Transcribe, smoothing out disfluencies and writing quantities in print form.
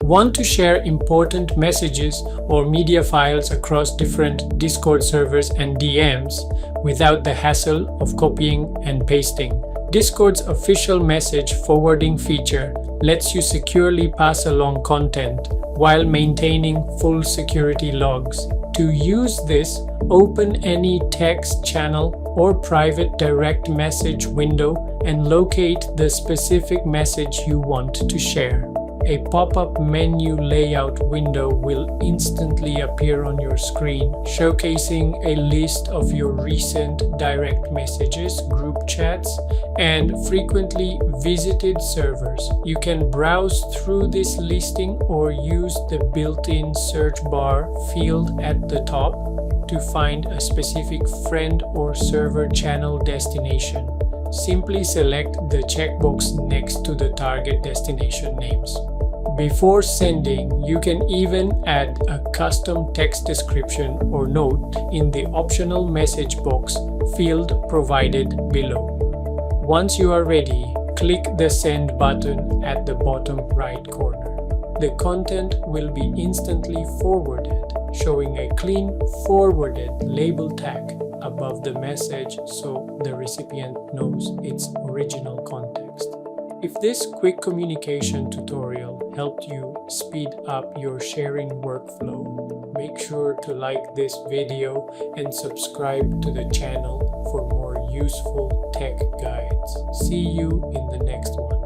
Want to share important messages or media files across different Discord servers and DMs without the hassle of copying and pasting? Discord's official message forwarding feature lets you securely pass along content while maintaining full security logs. To use this, open any text channel or private direct message window and locate the specific message you want to share. A pop-up menu layout window will instantly appear on your screen, showcasing a list of your recent direct messages, group chats, and frequently visited servers. You can browse through this listing or use the built-in search bar field at the top to find a specific friend or server channel destination. Simply select the checkbox next to the target destination names. Before sending, you can even add a custom text description or note in the optional message box field provided below. Once you are ready, click the send button at the bottom right corner. The content will be instantly forwarded, showing a clean forwarded label tag above the message so the recipient knows its original context. If this quick communication tutorial helped you speed up your sharing workflow, make sure to like this video and subscribe to the channel for more useful tech guides. See you in the next one.